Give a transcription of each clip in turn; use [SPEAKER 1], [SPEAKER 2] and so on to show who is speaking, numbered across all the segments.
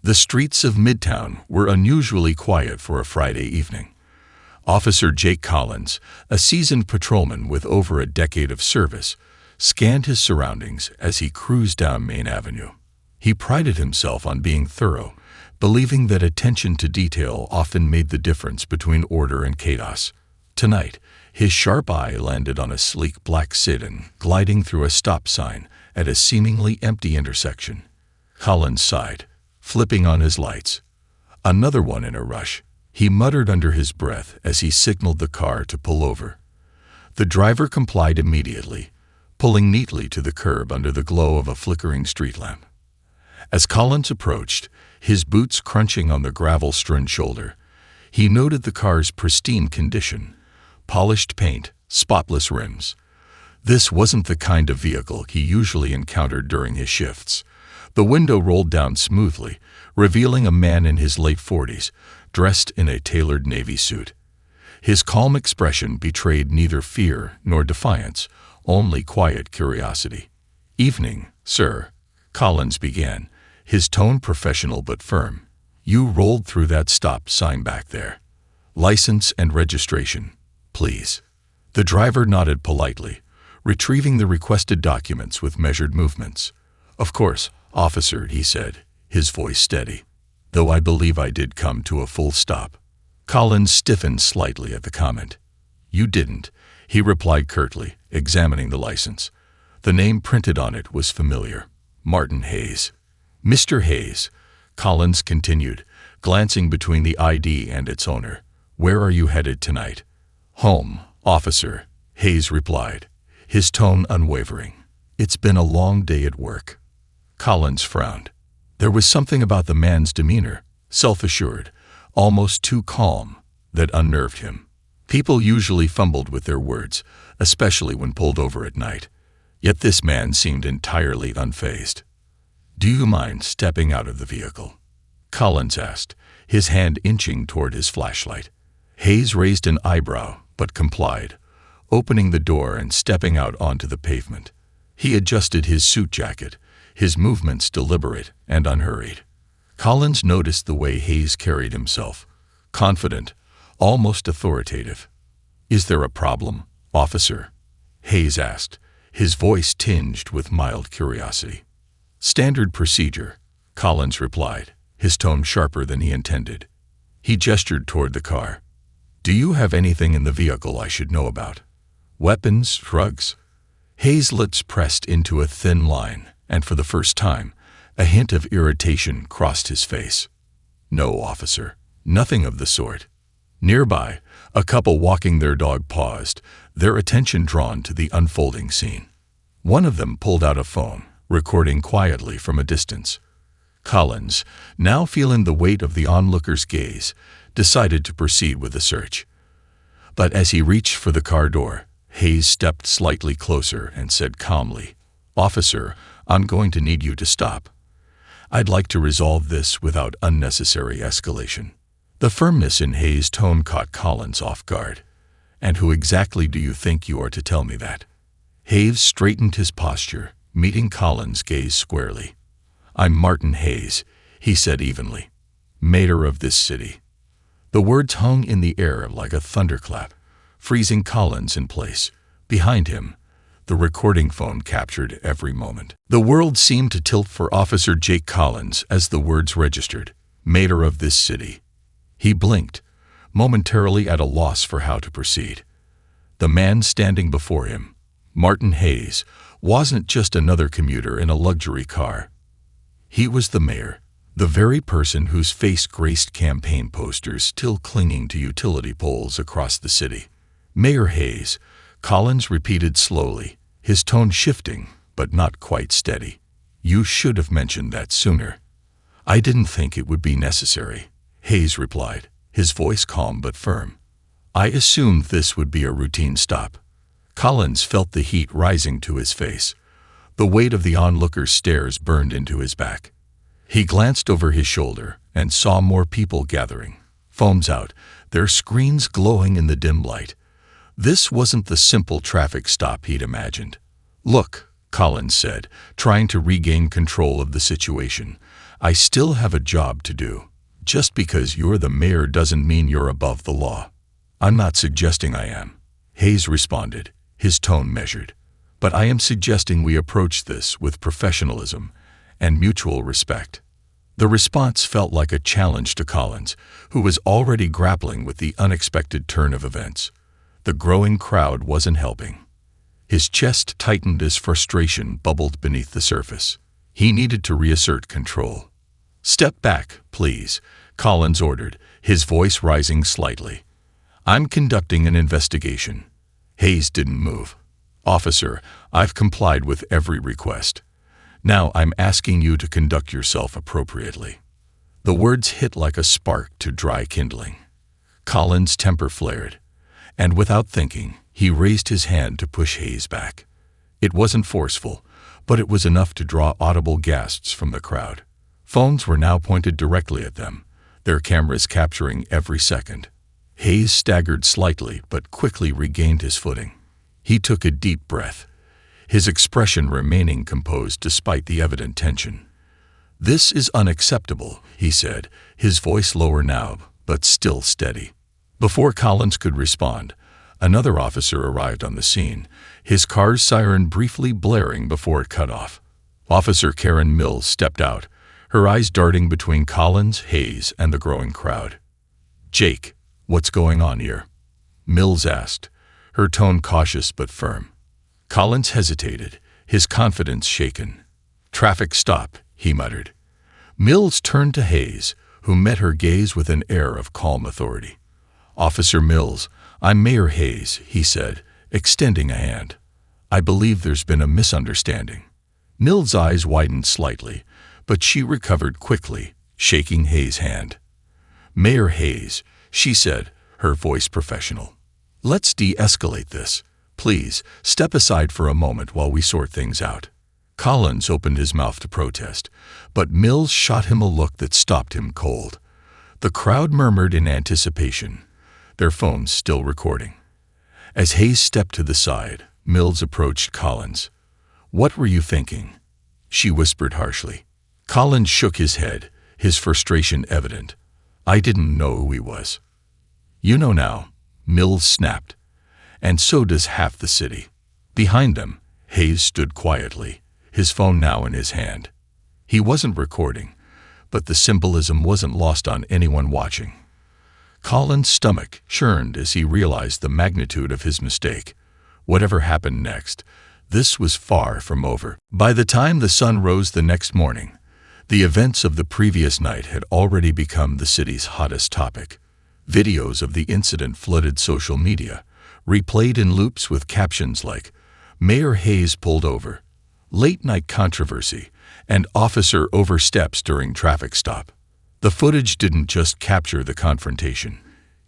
[SPEAKER 1] The streets of Midtown were unusually quiet for a Friday evening. Officer Jake Collins, a seasoned patrolman with over a decade of service, scanned his surroundings as he cruised down Main Avenue. He prided himself on being thorough, believing that attention to detail often made the difference between order and chaos. Tonight, his sharp eye landed on a sleek black sedan gliding through a stop sign at a seemingly empty intersection. Collins sighed, flipping on his lights. Another one in a rush, he muttered under his breath as he signaled the car to pull over. The driver complied immediately, pulling neatly to the curb under the glow of a flickering street lamp. As Collins approached, his boots crunching on the gravel-strewn shoulder, he noted the car's pristine condition: polished paint, spotless rims. This wasn't the kind of vehicle he usually encountered during his shifts. The window rolled down smoothly, revealing a man in his late 40s, dressed in a tailored navy suit. His calm expression betrayed neither fear nor defiance, only quiet curiosity. "Evening, sir," Collins began, his tone professional but firm. "You rolled through that stop sign back there. License and registration, please." The driver nodded politely, retrieving the requested documents with measured movements. "Of course, officer," he said, his voice steady, "though I believe I did come to a full stop." Collins stiffened slightly at the comment. "You didn't," he replied curtly, examining the license. The name printed on it was familiar: Martin Hayes. "Mr. Hayes," Collins continued, glancing between the ID and its owner, "where are you headed tonight?" "Home, officer," Hayes replied, his tone unwavering. "It's been a long day at work." Collins frowned. There was something about the man's demeanor, self-assured, almost too calm, that unnerved him. People usually fumbled with their words, especially when pulled over at night. Yet this man seemed entirely unfazed. "Do you mind stepping out of the vehicle?" Collins asked, his hand inching toward his flashlight. Hayes raised an eyebrow, but complied, opening the door and stepping out onto the pavement. He adjusted his suit jacket, his movements deliberate and unhurried. Collins noticed the way Hayes carried himself, confident, almost authoritative. "Is there a problem, officer?" Hayes asked, his voice tinged with mild curiosity. "Standard procedure," Collins replied, his tone sharper than he intended. He gestured toward the car. "Do you have anything in the vehicle I should know about? Weapons, drugs?" Hayes' lips pressed into a thin line, and for the first time, a hint of irritation crossed his face. "No, officer, nothing of the sort." Nearby, a couple walking their dog paused, their attention drawn to the unfolding scene. One of them pulled out a phone, recording quietly from a distance. Collins, now feeling the weight of the onlooker's gaze, decided to proceed with the search. But as he reached for the car door, Hayes stepped slightly closer and said calmly, "Officer, I'm going to need you to stop. I'd like to resolve this without unnecessary escalation." The firmness in Hayes' tone caught Collins off guard. "And who exactly do you think you are to tell me that?" Hayes straightened his posture, meeting Collins' gaze squarely. "I'm Martin Hayes," he said evenly, "mayor of this city." The words hung in the air like a thunderclap, freezing Collins in place. Behind him, the recording phone captured every moment. The world seemed to tilt for Officer Jake Collins as the words registered, "mayor of this city." He blinked, momentarily at a loss for how to proceed. The man standing before him, Martin Hayes, wasn't just another commuter in a luxury car. He was the mayor, the very person whose face graced campaign posters still clinging to utility poles across the city. "Mayor Hayes," Collins repeated slowly, his tone shifting, but not quite steady. "You should have mentioned that sooner." "I didn't think it would be necessary," Hayes replied, his voice calm but firm. "I assumed this would be a routine stop." Collins felt the heat rising to his face. The weight of the onlooker's stares burned into his back. He glanced over his shoulder and saw more people gathering, phones out, their screens glowing in the dim light. This wasn't the simple traffic stop he'd imagined. "Look," Collins said, trying to regain control of the situation, I still have a job to do. Just because you're the mayor doesn't mean you're above the law. I'm not suggesting I am, Hayes responded, his tone measured. But I am suggesting we approach this with professionalism and mutual respect. The response felt like a challenge to Collins, who was already grappling with the unexpected turn of events. The growing crowd wasn't helping. His chest tightened as frustration bubbled beneath the surface. He needed to reassert control. "Step back, please," Collins ordered, his voice rising slightly. "I'm conducting an investigation." Hayes didn't move. "Officer, I've complied with every request. Now I'm asking you to conduct yourself appropriately." The words hit like a spark to dry kindling. Collins' temper flared, and without thinking, he raised his hand to push Hayes back. It wasn't forceful, but it was enough to draw audible gasps from the crowd. Phones were now pointed directly at them, their cameras capturing every second. Hayes staggered slightly but quickly regained his footing. He took a deep breath, his expression remaining composed despite the evident tension. "This is unacceptable," he said, his voice lower now, but still steady. Before Collins could respond, another officer arrived on the scene, his car's siren briefly blaring before it cut off. Officer Karen Mills stepped out, her eyes darting between Collins, Hayes, and the growing crowd. "Jake, what's going on here?" Mills asked, her tone cautious but firm. Collins hesitated, his confidence shaken. "Traffic stop," he muttered. Mills turned to Hayes, who met her gaze with an air of calm authority. "Officer Mills, I'm Mayor Hayes," he said, extending a hand. "I believe there's been a misunderstanding." Mills' eyes widened slightly, but she recovered quickly, shaking Hayes' hand. "Mayor Hayes," she said, her voice professional. "Let's de-escalate this. Please, step aside for a moment while we sort things out." Collins opened his mouth to protest, but Mills shot him a look that stopped him cold. The crowd murmured in anticipation, their phones still recording. As Hayes stepped to the side, Mills approached Collins. "What were you thinking?" she whispered harshly. Collins shook his head, his frustration evident. "I didn't know who he was." "You know now," Mills snapped. "And so does half the city." Behind them, Hayes stood quietly, his phone now in his hand. He wasn't recording, but the symbolism wasn't lost on anyone watching. Collins' stomach churned as he realized the magnitude of his mistake. Whatever happened next, this was far from over. By the time the sun rose the next morning, the events of the previous night had already become the city's hottest topic. Videos of the incident flooded social media, replayed in loops with captions like, "Mayor Hayes pulled over," "Late-night controversy," and "Officer oversteps during traffic stop." The footage didn't just capture the confrontation.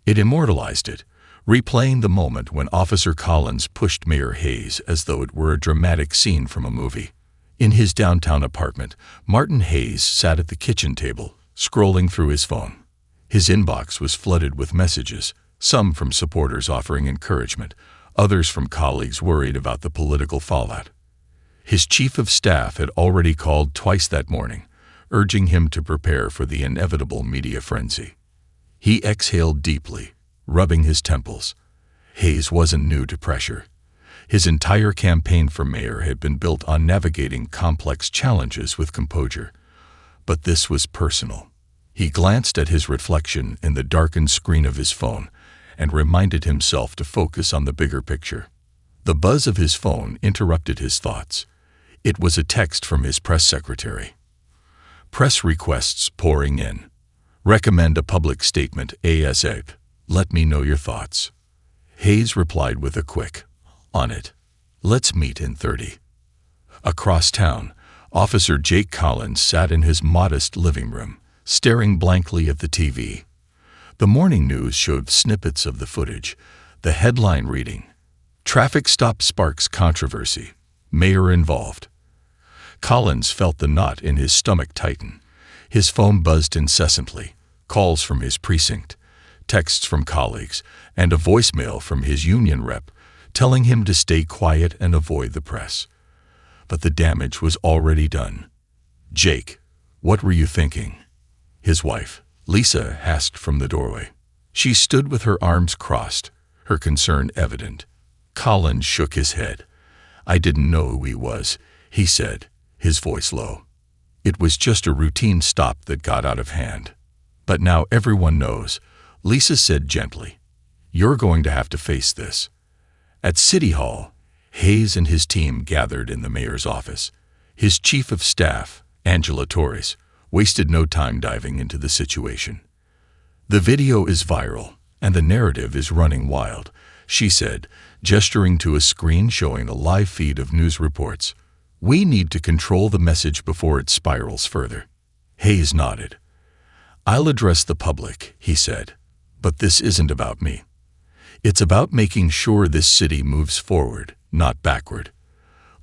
[SPEAKER 1] It immortalized it, replaying the moment when Officer Collins pushed Mayor Hayes as though it were a dramatic scene from a movie. In his downtown apartment, Martin Hayes sat at the kitchen table, scrolling through his phone. His inbox was flooded with messages, some from supporters offering encouragement, others from colleagues worried about the political fallout. His chief of staff had already called twice that morning, urging him to prepare for the inevitable media frenzy. He exhaled deeply, rubbing his temples. Hayes wasn't new to pressure. His entire campaign for mayor had been built on navigating complex challenges with composure. But this was personal. He glanced at his reflection in the darkened screen of his phone and reminded himself to focus on the bigger picture. The buzz of his phone interrupted his thoughts. It was a text from his press secretary. "Press requests pouring in. Recommend a public statement ASAP. Let me know your thoughts." Hayes replied with a quick, "On it. Let's meet in 30. Across town, Officer Jake Collins sat in his modest living room, staring blankly at the TV. The morning news showed snippets of the footage, the headline reading, "Traffic stop sparks controversy. Mayor involved." Collins felt the knot in his stomach tighten. His phone buzzed incessantly, calls from his precinct, texts from colleagues, and a voicemail from his union rep telling him to stay quiet and avoid the press. But the damage was already done. "Jake, "What were you thinking?" his wife, Lisa, asked from the doorway. She stood with her arms crossed, her concern evident. Collins shook his head. "I didn't know who he was," he said, his voice low. "It was just a routine stop that got out of hand. But now everyone knows," Lisa said gently. "You're going to have to face this." At City Hall, Hayes and his team gathered in the mayor's office. His chief of staff, Angela Torres, wasted no time diving into the situation. "The video is viral, and the narrative is running wild," she said, gesturing to a screen showing a live feed of news reports. "We need to control the message before it spirals further." Hayes nodded. "I'll address the public," he said, "but this isn't about me. It's about making sure this city moves forward, not backward.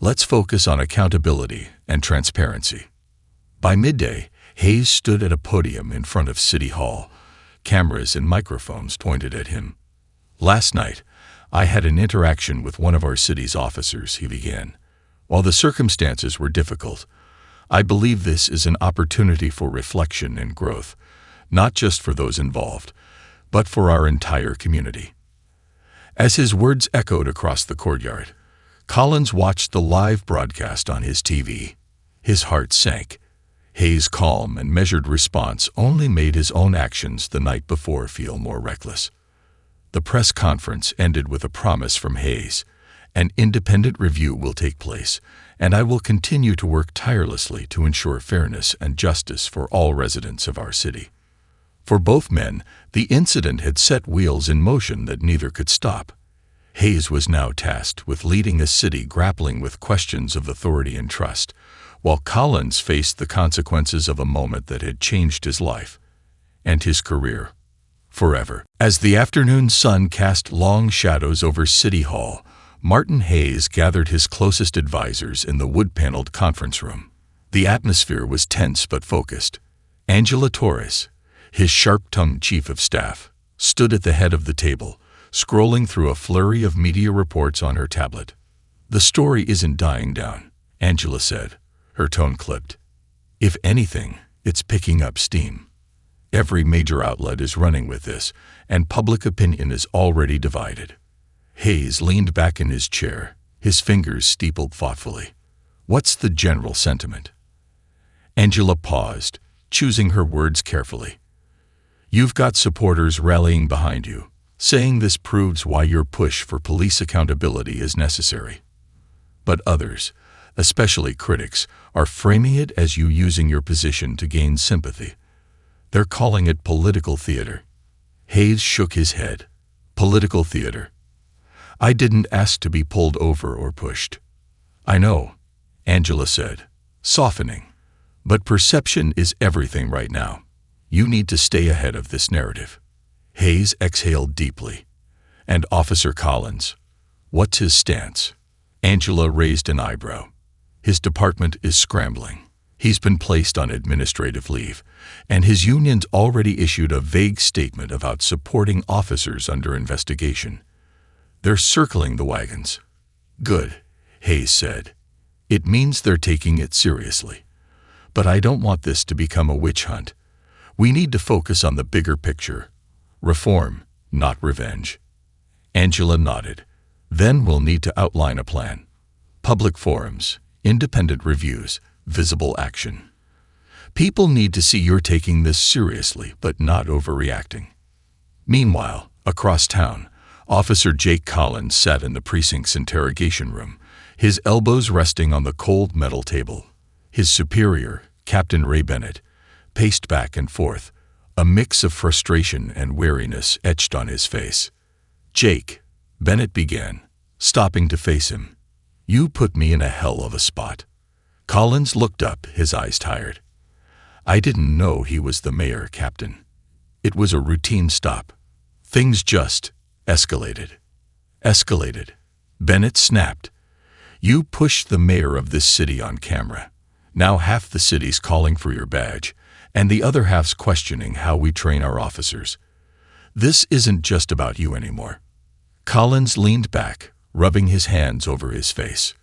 [SPEAKER 1] Let's focus on accountability and transparency." By midday, Hayes stood at a podium in front of City Hall. Cameras and microphones pointed at him. "Last night, I had an interaction with one of our city's officers," he began. "While the circumstances were difficult, I believe this is an opportunity for reflection and growth, not just for those involved, but for our entire community." As his words echoed across the courtyard, Collins watched the live broadcast on his TV. His heart sank. Hayes' calm and measured response only made his own actions the night before feel more reckless. The press conference ended with a promise from Hayes: "An independent review will take place, and I will continue to work tirelessly to ensure fairness and justice for all residents of our city." For both men, the incident had set wheels in motion that neither could stop. Hayes was now tasked with leading a city grappling with questions of authority and trust, while Collins faced the consequences of a moment that had changed his life and his career forever. As the afternoon sun cast long shadows over City Hall, Martin Hayes gathered his closest advisors in the wood-paneled conference room. The atmosphere was tense but focused. Angela Torres, his sharp-tongued chief of staff, stood at the head of the table, scrolling through a flurry of media reports on her tablet. "The story isn't dying down," Angela said, her tone clipped. "If anything, it's picking up steam. Every major outlet is running with this, and public opinion is already divided." Hayes leaned back in his chair, his fingers steepled thoughtfully. "What's the general sentiment?" Angela paused, choosing her words carefully. "You've got supporters rallying behind you, saying this proves why your push for police accountability is necessary. But others, especially critics, are framing it as you using your position to gain sympathy. They're calling it political theater." Hayes shook his head. "Political theater? I didn't ask to be pulled over or pushed." "I know," Angela said, softening. "But perception is everything right now. You need to stay ahead of this narrative." Hayes exhaled deeply. "And Officer Collins, what's his stance?" Angela raised an eyebrow. "His department is scrambling. He's been placed on administrative leave, and his union's already issued a vague statement about supporting officers under investigation. They're circling the wagons." "Good," Hayes said. "It means they're taking it seriously. But I don't want this to become a witch hunt. We need to focus on the bigger picture. Reform, not revenge." Angela nodded. "Then we'll need to outline a plan. Public forums, independent reviews, visible action. People need to see you're taking this seriously but not overreacting." Meanwhile, across town, Officer Jake Collins sat in the precinct's interrogation room, his elbows resting on the cold metal table. His superior, Captain Ray Bennett, paced back and forth, a mix of frustration and weariness etched on his face. "Jake," Bennett began, stopping to face him, "you put me in a hell of a spot." Collins looked up, his eyes tired. "I didn't know he was the mayor, Captain. It was a routine stop. Things just escalated." "Escalated?" Bennett snapped. "You pushed the mayor of this city on camera. Now half the city's calling for your badge, and the other half's questioning how we train our officers. This isn't just about you anymore." Collins leaned back, rubbing his hands over his face.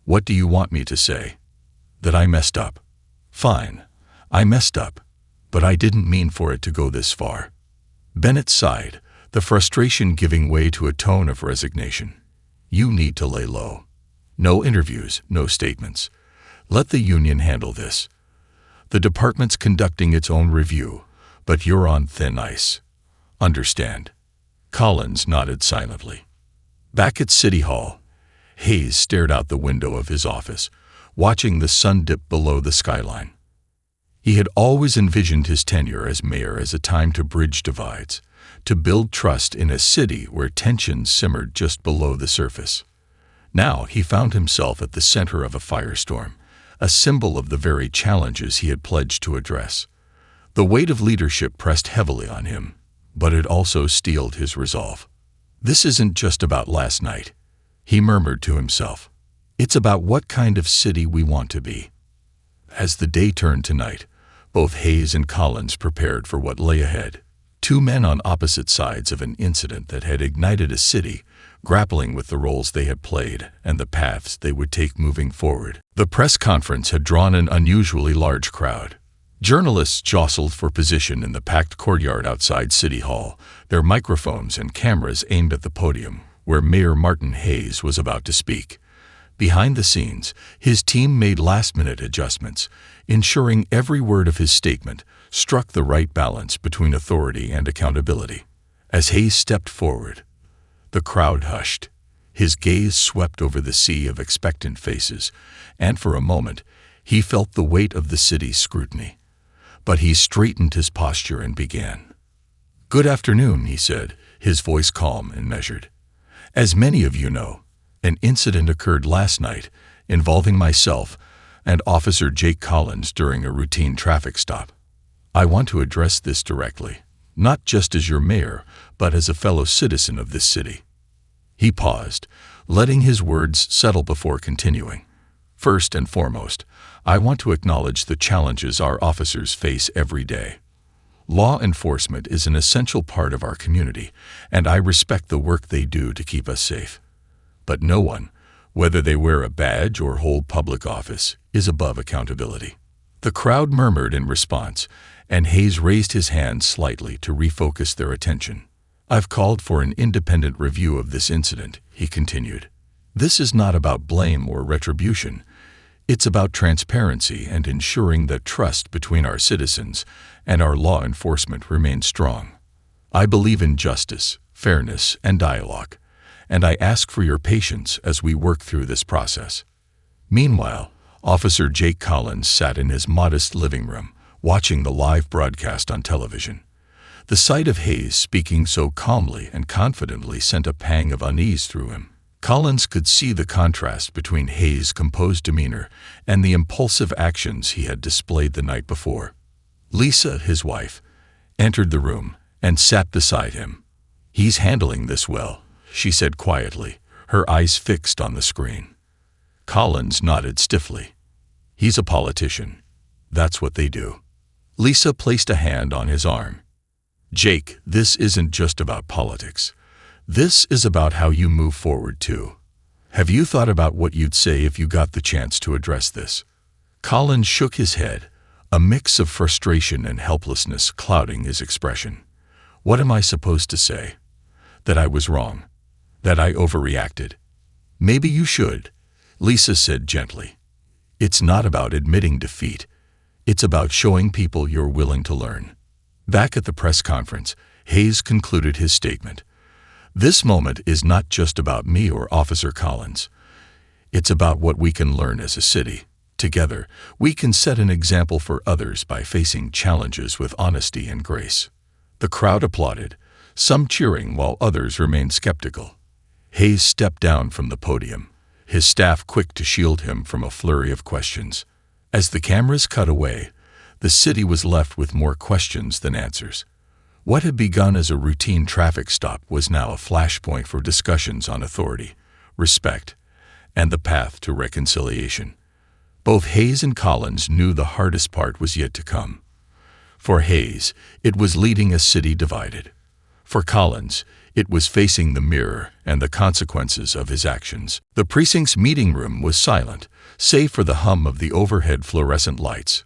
[SPEAKER 1] "What do you want me to say? That I messed up? Fine. I messed up, but I didn't mean for it to go this far." Bennett sighed, the frustration giving way to a tone of resignation. "You need to lay low. No interviews, no statements. Let the union handle this. The department's conducting its own review, but you're on thin ice. Understand?" Collins nodded silently. Back at City Hall, Hayes stared out the window of his office, watching the sun dip below the skyline. He had always envisioned his tenure as mayor as a time to bridge divides, to build trust in a city where tensions simmered just below the surface. Now he found himself at the center of a firestorm, a symbol of the very challenges he had pledged to address. The weight of leadership pressed heavily on him, but it also steeled his resolve. "This isn't just about last night," he murmured to himself. "It's about what kind of city we want to be." As the day turned to night, both Hayes and Collins prepared for what lay ahead. Two men on opposite sides of an incident that had ignited a city, grappling with the roles they had played and the paths they would take moving forward. The press conference had drawn an unusually large crowd. Journalists jostled for position in the packed courtyard outside City Hall, their microphones and cameras aimed at the podium, where Mayor Martin Hayes was about to speak. Behind the scenes, his team made last-minute adjustments, ensuring every word of his statement struck the right balance between authority and accountability. As Hayes stepped forward, the crowd hushed. His gaze swept over the sea of expectant faces, and for a moment, he felt the weight of the city's scrutiny. But he straightened his posture and began. "Good afternoon," he said, his voice calm and measured. "As many of you know, an incident occurred last night involving myself and Officer Jake Collins during a routine traffic stop. I want to address this directly, not just as your mayor, but as a fellow citizen of this city." He paused, letting his words settle before continuing. "First and foremost, I want to acknowledge the challenges our officers face every day. Law enforcement is an essential part of our community, and I respect the work they do to keep us safe. But no one, whether they wear a badge or hold public office, is above accountability." The crowd murmured in response, and Hayes raised his hand slightly to refocus their attention. "I've called for an independent review of this incident," he continued. "This is not about blame or retribution. It's about transparency and ensuring that trust between our citizens and our law enforcement remains strong. I believe in justice, fairness, and dialogue, and I ask for your patience as we work through this process." Meanwhile, Officer Jake Collins sat in his modest living room, watching the live broadcast on television. The sight of Hayes speaking so calmly and confidently sent a pang of unease through him. Collins could see the contrast between Hayes' composed demeanor and the impulsive actions he had displayed the night before. Lisa, his wife, entered the room and sat beside him. "He's handling this well," she said quietly, her eyes fixed on the screen. Collins nodded stiffly. "He's a politician. That's what they do." Lisa placed a hand on his arm. "Jake, this isn't just about politics. This is about how you move forward, too. Have you thought about what you'd say if you got the chance to address this?" Collins shook his head, a mix of frustration and helplessness clouding his expression. "What am I supposed to say? That I was wrong? That I overreacted?" "Maybe you should," Lisa said gently. "It's not about admitting defeat. It's about showing people you're willing to learn." Back at the press conference, Hayes concluded his statement. "This moment is not just about me or Officer Collins. It's about what we can learn as a city. Together, we can set an example for others by facing challenges with honesty and grace." The crowd applauded, some cheering while others remained skeptical. Hayes stepped down from the podium, his staff quick to shield him from a flurry of questions. As the cameras cut away, the city was left with more questions than answers. What had begun as a routine traffic stop was now a flashpoint for discussions on authority, respect, and the path to reconciliation. Both Hayes and Collins knew the hardest part was yet to come. For Hayes, it was leading a city divided. For Collins, it was facing the mirror and the consequences of his actions. The precinct's meeting room was silent, save for the hum of the overhead fluorescent lights.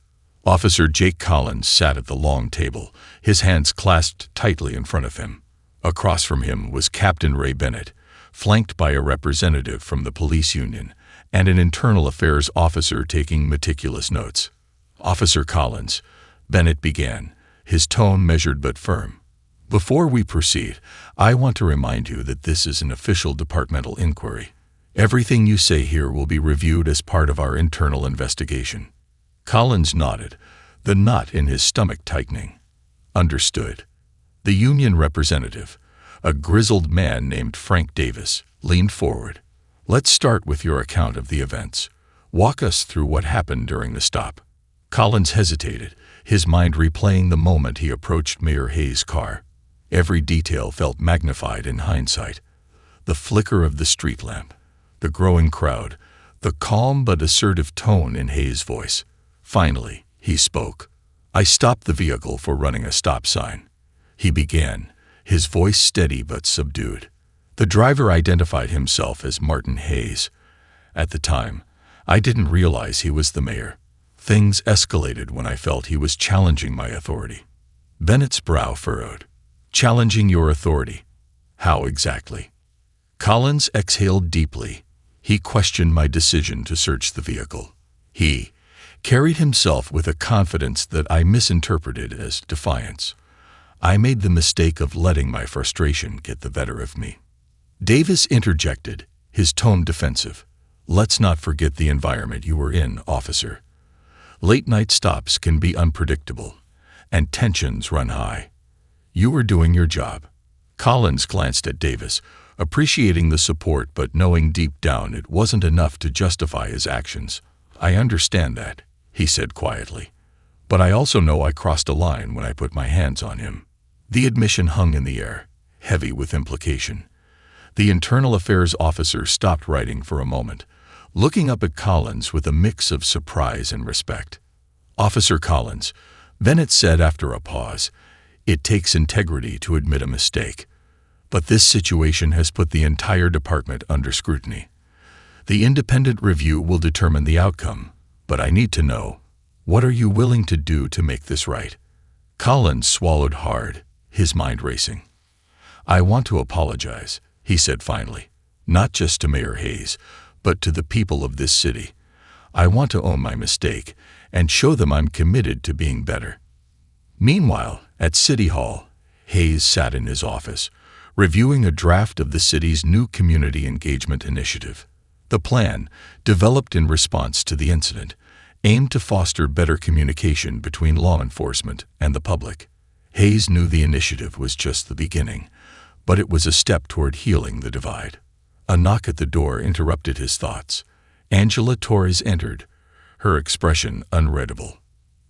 [SPEAKER 1] Officer Jake Collins sat at the long table, his hands clasped tightly in front of him. Across from him was Captain Ray Bennett, flanked by a representative from the police union and an internal affairs officer taking meticulous notes. "Officer Collins," Bennett began, his tone measured but firm. "Before we proceed, I want to remind you that this is an official departmental inquiry. Everything you say here will be reviewed as part of our internal investigation." Collins nodded, the knot in his stomach tightening. "Understood." The union representative, a grizzled man named Frank Davis, leaned forward. "Let's start with your account of the events. Walk us through what happened during the stop." Collins hesitated, his mind replaying the moment he approached Mayor Hayes' car. Every detail felt magnified in hindsight. The flicker of the street lamp, the growing crowd, the calm but assertive tone in Hayes' voice. Finally, he spoke. "I stopped the vehicle for running a stop sign," he began, his voice steady but subdued. The driver identified himself as Martin Hayes. At the time, I didn't realize he was the mayor. Things escalated when I felt he was challenging my authority. Bennett's brow furrowed. "Challenging your authority? How exactly?" Collins exhaled deeply. He questioned my decision to search the vehicle. He carried himself with a confidence that I misinterpreted as defiance. I made the mistake of letting my frustration get the better of me. Davis interjected, his tone defensive. "Let's not forget the environment you were in, officer. Late-night stops can be unpredictable, and tensions run high. You were doing your job." Collins glanced at Davis, appreciating the support but knowing deep down it wasn't enough to justify his actions. "I understand that," he said quietly. "But I also know I crossed a line when I put my hands on him." The admission hung in the air, heavy with implication. The internal affairs officer stopped writing for a moment, looking up at Collins with a mix of surprise and respect. "Officer Collins," Bennett said after a pause, "it takes integrity to admit a mistake. But this situation has put the entire department under scrutiny. The independent review will determine the outcome, but I need to know, what are you willing to do to make this right?" Collins swallowed hard, his mind racing. "I want to apologize," he said finally, "not just to Mayor Hayes, but to the people of this city. I want to own my mistake and show them I'm committed to being better." Meanwhile, at City Hall, Hayes sat in his office, reviewing a draft of the city's new community engagement initiative. The plan, developed in response to the incident, aimed to foster better communication between law enforcement and the public. Hayes knew the initiative was just the beginning, but it was a step toward healing the divide. A knock at the door interrupted his thoughts. Angela Torres entered, her expression unreadable.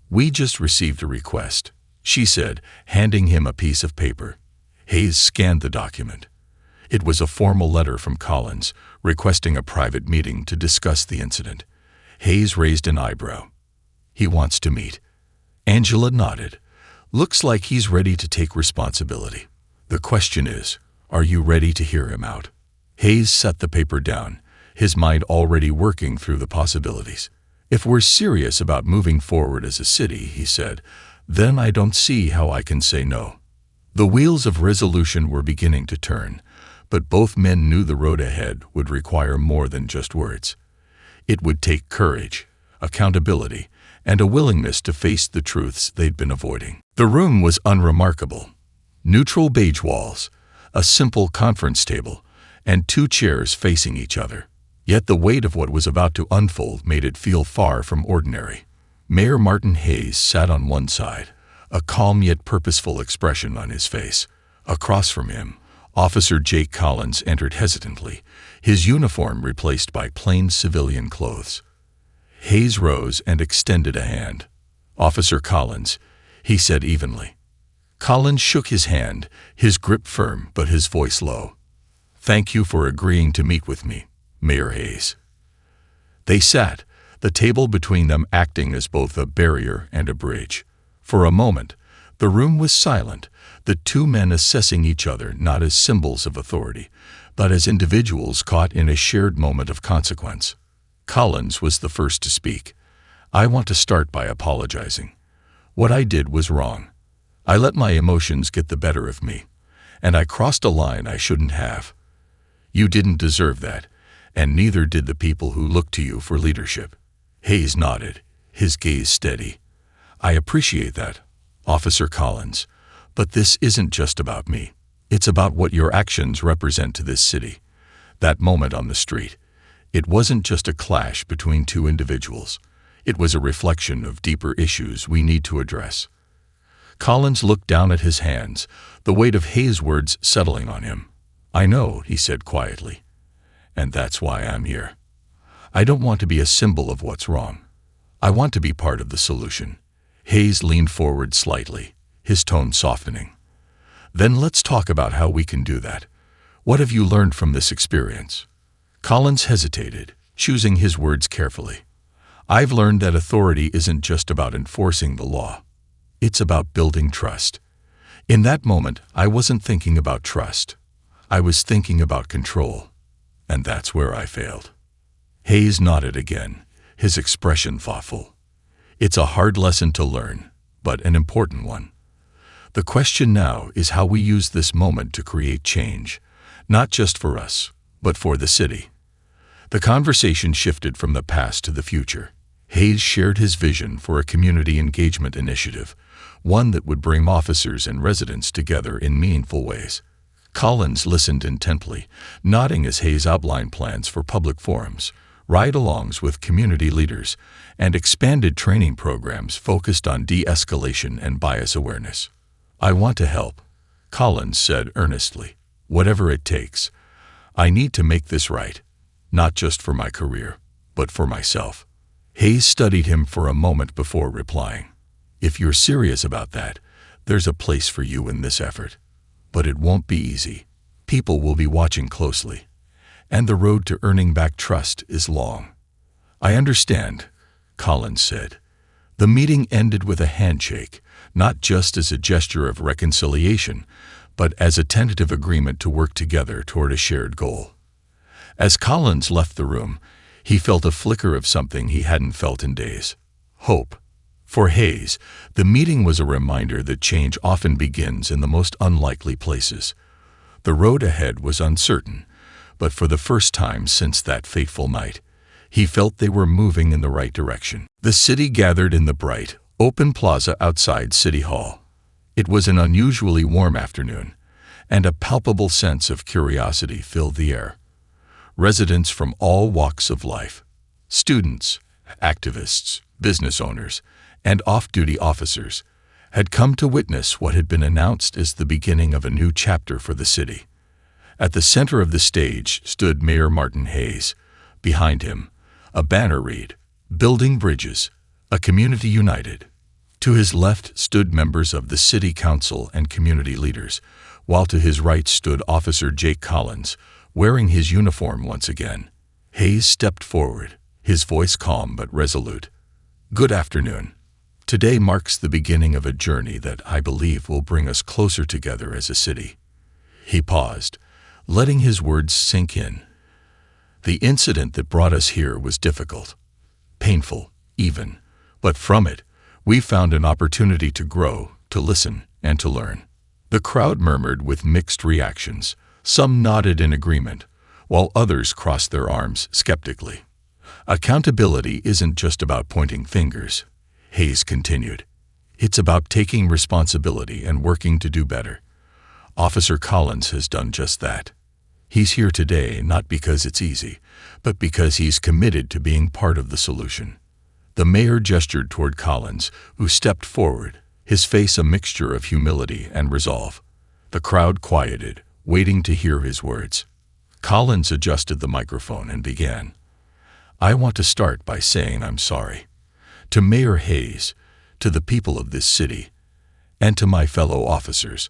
[SPEAKER 1] "We just received a request," she said, handing him a piece of paper. Hayes scanned the document. It was a formal letter from Collins, requesting a private meeting to discuss the incident. Hayes raised an eyebrow. "He wants to meet." Angela nodded. "Looks like he's ready to take responsibility. The question is, are you ready to hear him out?" Hayes set the paper down, his mind already working through the possibilities. "If we're serious about moving forward as a city," he said, "then I don't see how I can say no." The wheels of resolution were beginning to turn, but both men knew the road ahead would require more than just words. It would take courage, accountability, and a willingness to face the truths they'd been avoiding. The room was unremarkable. Neutral beige walls, a simple conference table, and 2 chairs facing each other. Yet the weight of what was about to unfold made it feel far from ordinary. Mayor Martin Hayes sat on one side, a calm yet purposeful expression on his face. Across from him, Officer Jake Collins entered hesitantly, his uniform replaced by plain civilian clothes. Hayes rose and extended a hand. "Officer Collins," he said evenly. Collins shook his hand, his grip firm but his voice low. "Thank you for agreeing to meet with me, Mayor Hayes." They sat, the table between them acting as both a barrier and a bridge. For a moment, the room was silent, the 2 men assessing each other not as symbols of authority, but as individuals caught in a shared moment of consequence. Collins was the first to speak. I want to start by apologizing. What I did was wrong. I let my emotions get the better of me, and I crossed a line I shouldn't have. You didn't deserve that, and neither did the people who looked to you for leadership. Hayes nodded, his gaze steady. I appreciate that, Officer Collins, but this isn't just about me. It's about what your actions represent to this city. That moment on the street, it wasn't just a clash between two individuals. It was a reflection of deeper issues we need to address. Collins looked down at his hands, the weight of Hayes' words settling on him. I know, he said quietly, and that's why I'm here. I don't want to be a symbol of what's wrong. I want to be part of the solution. Hayes leaned forward slightly, his tone softening. Then let's talk about how we can do that. What have you learned from this experience? Collins hesitated, choosing his words carefully. I've learned that authority isn't just about enforcing the law. It's about building trust. In that moment, I wasn't thinking about trust. I was thinking about control. And that's where I failed. Hayes nodded again, his expression thoughtful. It's a hard lesson to learn, but an important one. The question now is how we use this moment to create change, not just for us, but for the city. The conversation shifted from the past to the future. Hayes shared his vision for a community engagement initiative, one that would bring officers and residents together in meaningful ways. Collins listened intently, nodding as Hayes outlined plans for public forums, ride-alongs with community leaders, and expanded training programs focused on de-escalation and bias awareness. I want to help, Collins said earnestly. Whatever it takes. I need to make this right, not just for my career, but for myself. Hayes studied him for a moment before replying. If you're serious about that, there's a place for you in this effort. But it won't be easy. People will be watching closely. And the road to earning back trust is long. I understand, Collins said. The meeting ended with a handshake, not just as a gesture of reconciliation, but as a tentative agreement to work together toward a shared goal. As Collins left the room, he felt a flicker of something he hadn't felt in days: hope. For Hayes, the meeting was a reminder that change often begins in the most unlikely places. The road ahead was uncertain, but for the first time since that fateful night, he felt they were moving in the right direction. The city gathered in the bright, open plaza outside City Hall. It was an unusually warm afternoon, and a palpable sense of curiosity filled the air. Residents from all walks of life, students, activists, business owners, and off-duty officers, had come to witness what had been announced as the beginning of a new chapter for the city. At the center of the stage stood Mayor Martin Hayes. Behind him, a banner read, "Building Bridges, a Community United." To his left stood members of the city council and community leaders, while to his right stood Officer Jake Collins, wearing his uniform once again. Hayes stepped forward, his voice calm but resolute. "Good afternoon. Today marks the beginning of a journey that I believe will bring us closer together as a city." He paused, letting his words sink in. The incident that brought us here was difficult, painful, even, but from it, we found an opportunity to grow, to listen, and to learn. The crowd murmured with mixed reactions. Some nodded in agreement, while others crossed their arms skeptically. Accountability isn't just about pointing fingers, Hayes continued. It's about taking responsibility and working to do better. Officer Collins has done just that. He's here today not because it's easy, but because he's committed to being part of the solution. The mayor gestured toward Collins, who stepped forward, his face a mixture of humility and resolve. The crowd quieted, waiting to hear his words. Collins adjusted the microphone and began. "I want to start by saying I'm sorry. To Mayor Hayes, to the people of this city, and to my fellow officers,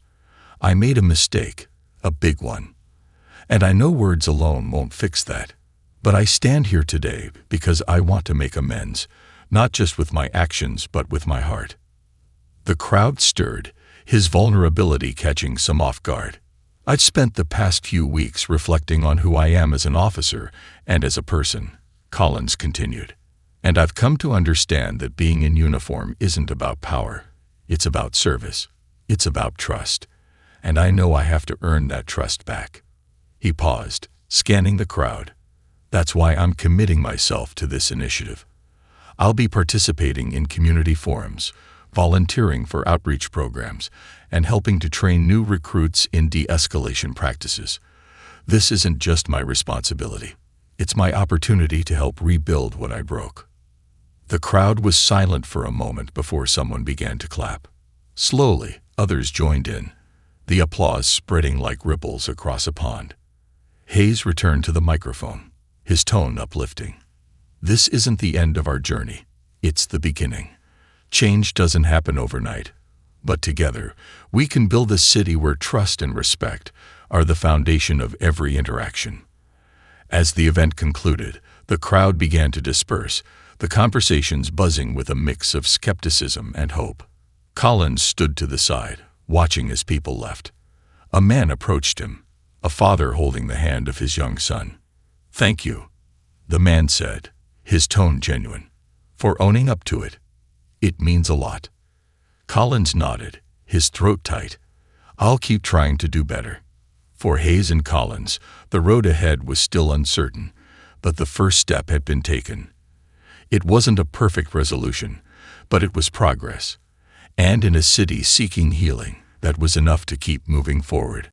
[SPEAKER 1] I made a mistake, a big one. And I know words alone won't fix that. But I stand here today because I want to make amends, not just with my actions but with my heart." The crowd stirred, his vulnerability catching some off guard. "I've spent the past few weeks reflecting on who I am as an officer and as a person," Collins continued. And I've come to understand that being in uniform isn't about power. It's about service. It's about trust. And I know I have to earn that trust back." He paused, scanning the crowd. "That's why I'm committing myself to this initiative. I'll be participating in community forums, volunteering for outreach programs, and helping to train new recruits in de-escalation practices. This isn't just my responsibility. It's my opportunity to help rebuild what I broke." The crowd was silent for a moment before someone began to clap. Slowly, others joined in, the applause spreading like ripples across a pond. Hayes returned to the microphone, his tone uplifting. "This isn't the end of our journey. It's the beginning. Change doesn't happen overnight, but together, we can build a city where trust and respect are the foundation of every interaction." As the event concluded, the crowd began to disperse, the conversations buzzing with a mix of skepticism and hope. Collins stood to the side, watching as people left. A man approached him, a father holding the hand of his young son. "Thank you," the man said, his tone genuine, "for owning up to it. It means a lot." Collins nodded, his throat tight. "I'll keep trying to do better." For Hayes and Collins, the road ahead was still uncertain, but the first step had been taken. It wasn't a perfect resolution, but it was progress. And in a city seeking healing, that was enough to keep moving forward.